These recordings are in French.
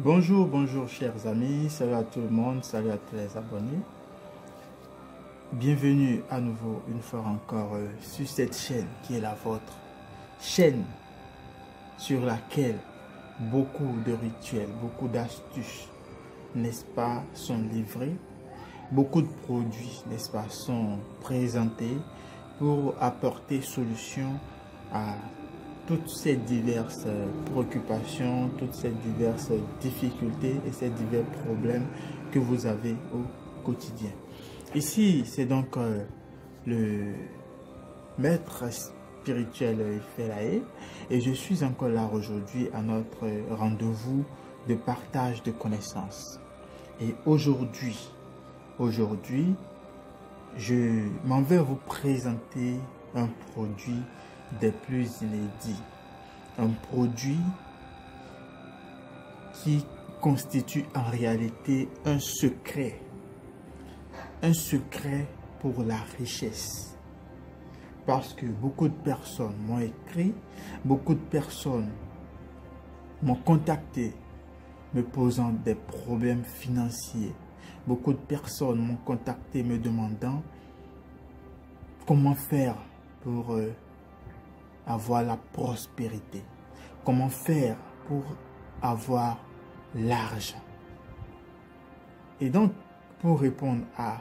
Bonjour, bonjour chers amis, salut à tout le monde, salut à tous les abonnés. Bienvenue à nouveau une fois encore sur cette chaîne qui est la vôtre. Chaîne sur laquelle beaucoup de rituels, beaucoup d'astuces, n'est-ce pas, sont livrés. Beaucoup de produits, n'est-ce pas, sont présentés pour apporter solution à toutes ces diverses préoccupations, toutes ces diverses difficultés et ces divers problèmes que vous avez au quotidien. Ici, c'est donc le maître spirituel Felae et je suis encore là aujourd'hui à notre rendez-vous de partage de connaissances. Et aujourd'hui, je m'en vais vous présenter un produit des plus inédits. Un produit qui constitue en réalité un secret pour la richesse. Parce que beaucoup de personnes m'ont écrit, beaucoup de personnes m'ont contacté me posant des problèmes financiers. Beaucoup de personnes m'ont contacté me demandant comment faire pour avoir la prospérité. Comment faire pour avoir l'argent. Et donc, pour répondre à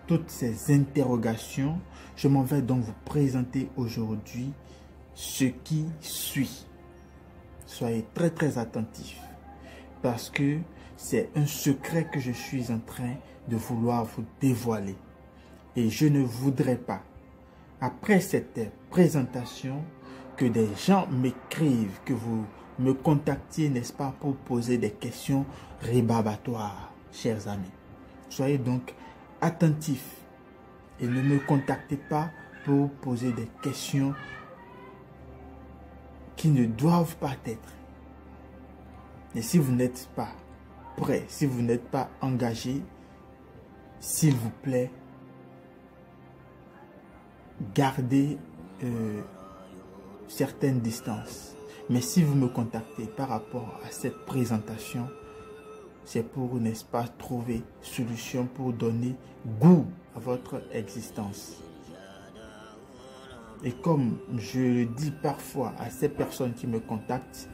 toutes ces interrogations, je m'en vais donc vous présenter aujourd'hui ce qui suit. Soyez très très attentifs parce que c'est un secret que je suis en train de vouloir vous dévoiler. Et je ne voudrais pas, après cette présentation, que des gens m'écrivent, que vous me contactiez, n'est-ce pas, pour poser des questions rébarbatoires, chers amis. Soyez donc attentifs et ne me contactez pas pour poser des questions qui ne doivent pas être. Et si vous n'êtes pas prêt, si vous n'êtes pas engagé, s'il vous plaît, gardez certaines distances. Mais si vous me contactez par rapport à cette présentation, c'est pour, n'est-ce pas, trouver solution pour donner goût à votre existence. Et comme je le dis parfois à ces personnes qui me contactent,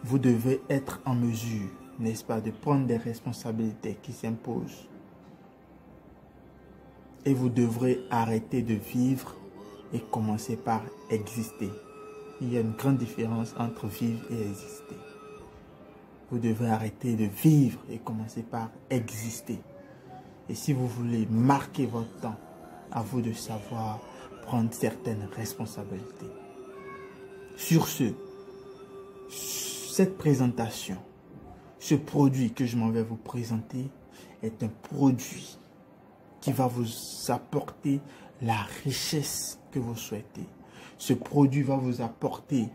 vous devez être en mesure, n'est-ce pas, de prendre des responsabilités qui s'imposent. Et vous devrez arrêter de vivre et commencer par exister. Il y a une grande différence entre vivre et exister. Vous devez arrêter de vivre et commencer par exister. Et si vous voulez marquer votre temps, à vous de savoir prendre certaines responsabilités. Sur ce, cette présentation, ce produit que je m'en vais vous présenter est un produit qui va vous apporter la richesse que vous souhaitez. Ce produit va vous apporter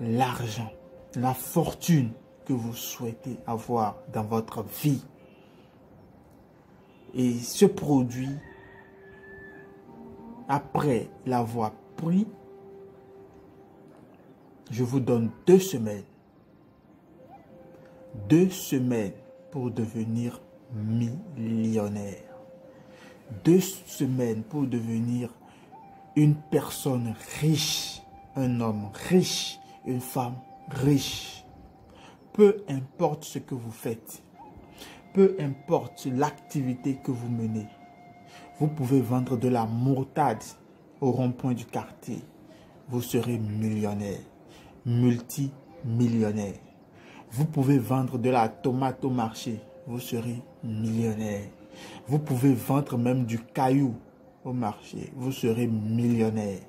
l'argent, la fortune que vous souhaitez avoir dans votre vie. Et ce produit, après l'avoir pris, je vous donne 2 semaines. 2 semaines pour devenir millionnaire. 2 semaines pour devenir une personne riche, un homme riche, une femme riche. Peu importe ce que vous faites, peu importe l'activité que vous menez, vous pouvez vendre de la moutarde au rond-point du quartier. Vous serez millionnaire, multimillionnaire. Vous pouvez vendre de la tomate au marché, vous serez millionnaire. Vous pouvez vendre même du caillou au marché, vous serez millionnaire.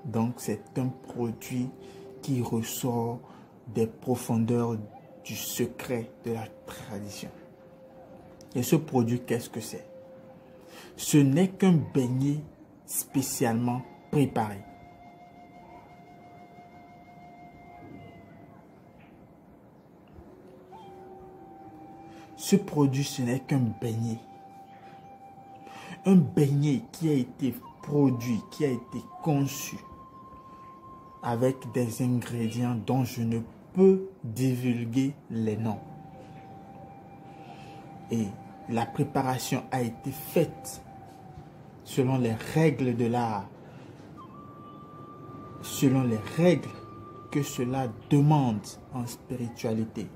Donc c'est un produit qui ressort des profondeurs du secret de la tradition. Et ce produit, qu'est-ce que c'est? Ce n'est qu'un beignet spécialement préparé. Ce produit, ce n'est qu'un beignet. Un beignet qui a été produit, qui a été conçu avec des ingrédients dont je ne peut divulguer les noms. Et la préparation a été faite selon les règles de l'art, selon les règles que cela demande en spiritualité.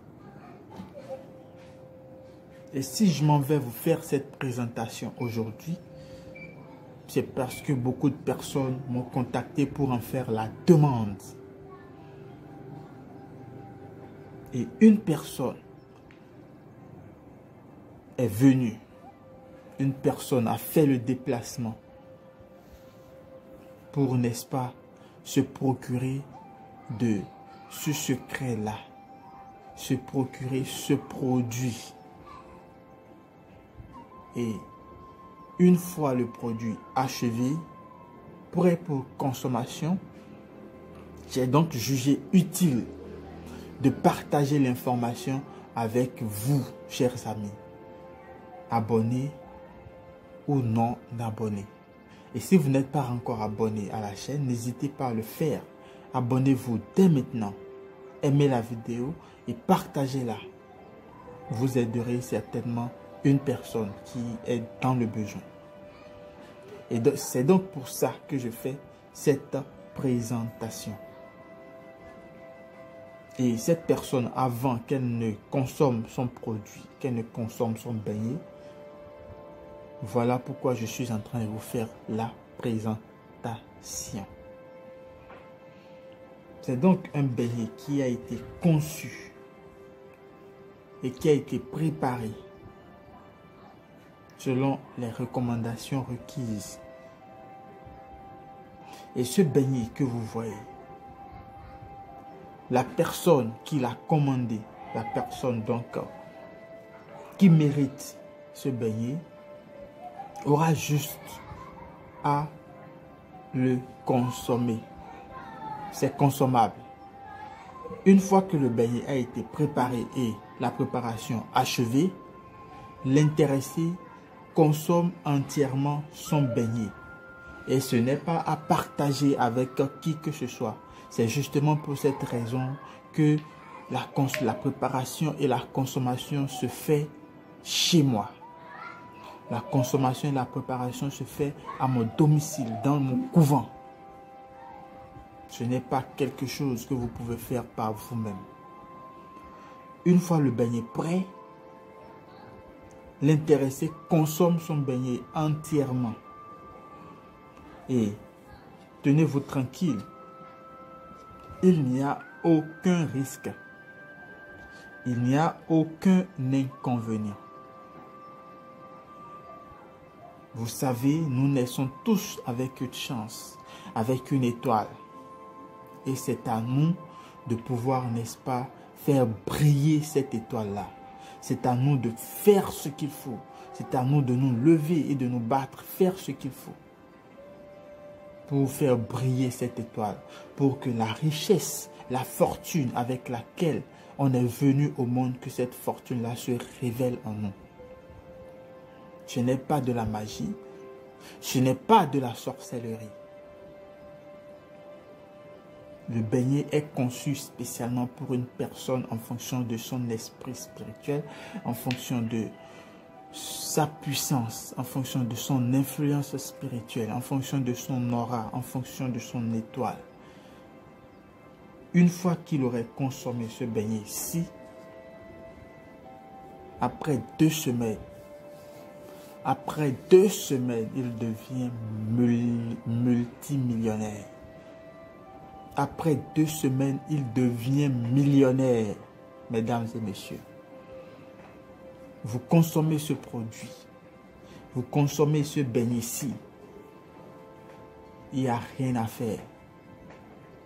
Et si je m'en vais vous faire cette présentation aujourd'hui, c'est parce que beaucoup de personnes m'ont contacté pour en faire la demande. Et une personne est venue. Une personne a fait le déplacement pour, n'est-ce pas, se procurer de ce secret-là, se procurer ce produit. Et une fois le produit achevé, prêt pour consommation, j'ai donc jugé utile de partager l'information avec vous, chers amis, abonnés ou non abonnés. Et si vous n'êtes pas encore abonné à la chaîne, n'hésitez pas à le faire. Abonnez-vous dès maintenant, aimez la vidéo et partagez-la. Vous aiderez certainement une personne qui est dans le besoin. Et c'est donc pour ça que je fais cette présentation. Et cette personne, avant qu'elle ne consomme son produit, qu'elle ne consomme son beignet, voilà pourquoi je suis en train de vous faire la présentation. C'est donc un beignet qui a été conçu et qui a été préparé selon les recommandations requises. Et ce beignet que vous voyez, la personne qui l'a commandé, la personne donc qui mérite ce beignet, aura juste à le consommer. C'est consommable. Une fois que le beignet a été préparé et la préparation achevée, l'intéressé consomme entièrement son beignet. Et ce n'est pas à partager avec qui que ce soit. C'est justement pour cette raison que la préparation et la consommation se fait chez moi. La consommation et la préparation se fait à mon domicile, dans mon couvent. Ce n'est pas quelque chose que vous pouvez faire par vous-même. Une fois le beignet prêt, l'intéressé consomme son beignet entièrement. Et tenez-vous tranquille, il n'y a aucun risque. Il n'y a aucun inconvénient. Vous savez, nous naissons tous avec une chance, avec une étoile. Et c'est à nous de pouvoir, n'est-ce pas, faire briller cette étoile-là. C'est à nous de faire ce qu'il faut. C'est à nous de nous lever et de nous battre, faire ce qu'il faut. Pour faire briller cette étoile. Pour que la richesse, la fortune avec laquelle on est venu au monde, que cette fortune-là se révèle en nous. Ce n'est pas de la magie. Ce n'est pas de la sorcellerie. Le beignet est conçu spécialement pour une personne en fonction de son esprit spirituel, en fonction de sa puissance, en fonction de son influence spirituelle, en fonction de son aura, en fonction de son étoile. Une fois qu'il aurait consommé ce beignet-ci, après 2 semaines, il devient multimillionnaire. Après 2 semaines, il devient millionnaire, mesdames et messieurs. Vous consommez ce produit, vous consommez ce beignet-ci, il n'y a rien à faire.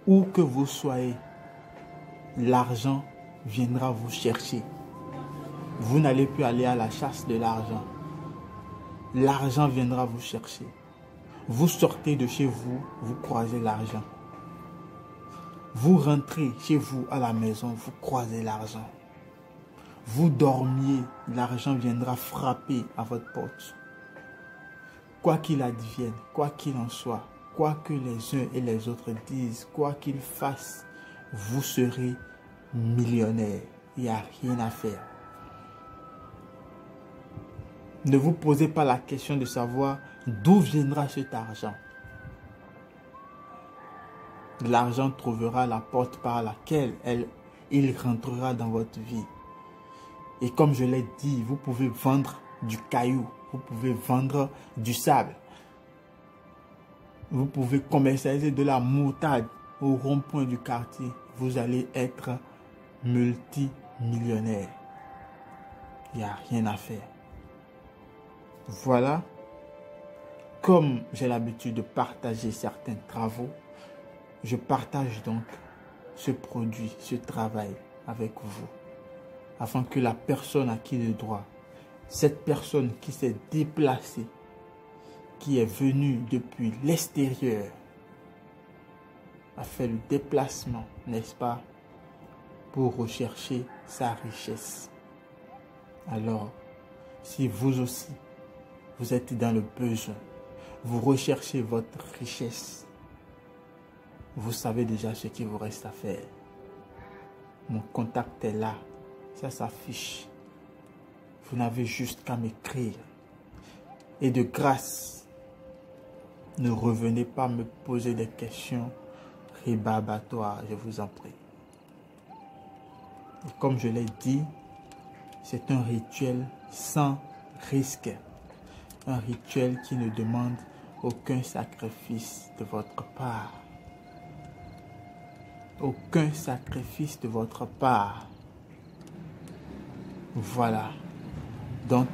Où que vous soyez, l'argent viendra vous chercher. Vous n'allez plus aller à la chasse de l'argent. L'argent viendra vous chercher. Vous sortez de chez vous, vous croisez l'argent. Vous rentrez chez vous à la maison, vous croisez l'argent. Vous dormiez, l'argent viendra frapper à votre porte. Quoi qu'il advienne, quoi qu'il en soit, quoi que les uns et les autres disent, quoi qu'ils fassent, vous serez millionnaire. Il n'y a rien à faire. Ne vous posez pas la question de savoir d'où viendra cet argent. L'argent trouvera la porte par laquelle il rentrera dans votre vie. Et comme je l'ai dit, vous pouvez vendre du caillou, vous pouvez vendre du sable. Vous pouvez commercialiser de la moutarde au rond-point du quartier. Vous allez être multimillionnaire. Il n'y a rien à faire. Voilà. Comme j'ai l'habitude de partager certains travaux, je partage donc ce produit, ce travail avec vous. Afin que la personne à qui le droit, cette personne qui s'est déplacée, qui est venue depuis l'extérieur, a fait le déplacement, n'est-ce pas, pour rechercher sa richesse. Alors, si vous aussi, vous êtes dans le besoin, vous recherchez votre richesse, vous savez déjà ce qu'il vous reste à faire. Mon contact est là, ça s'affiche. Vous n'avez juste qu'à m'écrire. Et de grâce, ne revenez pas me poser des questions rébarbatoires, je vous en prie. Et comme je l'ai dit, c'est un rituel sans risque. Un rituel qui ne demande aucun sacrifice de votre part. Aucun sacrifice de votre part. Voilà. Donc,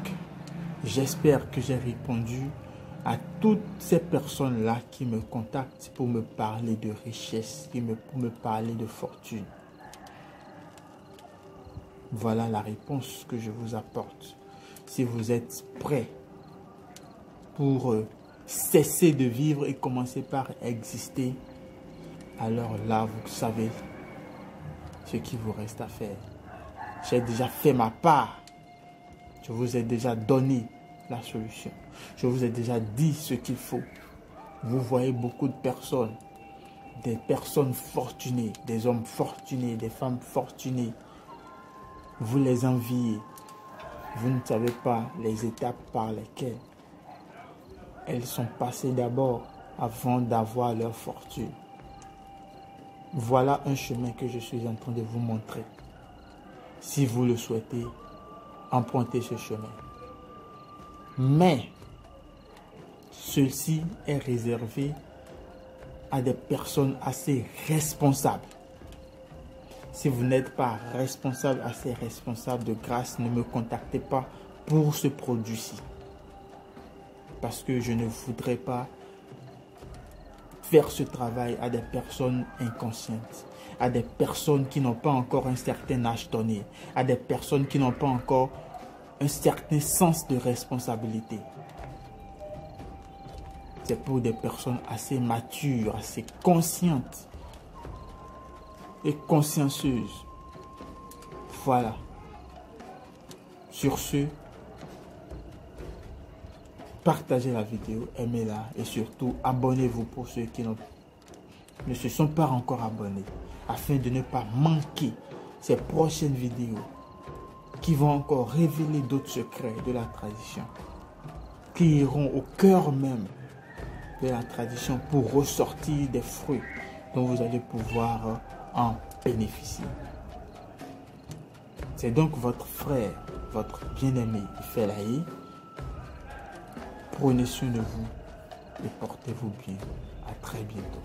j'espère que j'ai répondu à toutes ces personnes-là qui me contactent pour me parler de richesse, pour me parler de fortune. Voilà la réponse que je vous apporte. Si vous êtes prêts pour cesser de vivre et commencer par exister, alors là, vous savez ce qu'il vous reste à faire. J'ai déjà fait ma part. Je vous ai déjà donné la solution. Je vous ai déjà dit ce qu'il faut. Vous voyez beaucoup de personnes, des personnes fortunées, des hommes fortunés, des femmes fortunées. Vous les enviez. Vous ne savez pas les étapes par lesquelles elles sont passées d'abord avant d'avoir leur fortune. Voilà un chemin que je suis en train de vous montrer. Si vous le souhaitez, empruntez ce chemin. Mais, ceci est réservé à des personnes assez responsables. Si vous n'êtes pas responsable, assez responsable, de grâce, ne me contactez pas pour ce produit-ci. Parce que je ne voudrais pas faire ce travail à des personnes inconscientes, à des personnes qui n'ont pas encore un certain âge donné, à des personnes qui n'ont pas encore un certain sens de responsabilité. C'est pour des personnes assez matures, assez conscientes et consciencieuses. Voilà. Sur ce, partagez la vidéo, aimez-la et surtout abonnez-vous pour ceux qui ne se sont pas encore abonnés, afin de ne pas manquer ces prochaines vidéos qui vont encore révéler d'autres secrets de la tradition, qui iront au cœur même de la tradition pour ressortir des fruits dont vous allez pouvoir en bénéficier. C'est donc votre frère, votre bien-aimé Felaye. Prenez soin de vous et portez-vous bien. À très bientôt.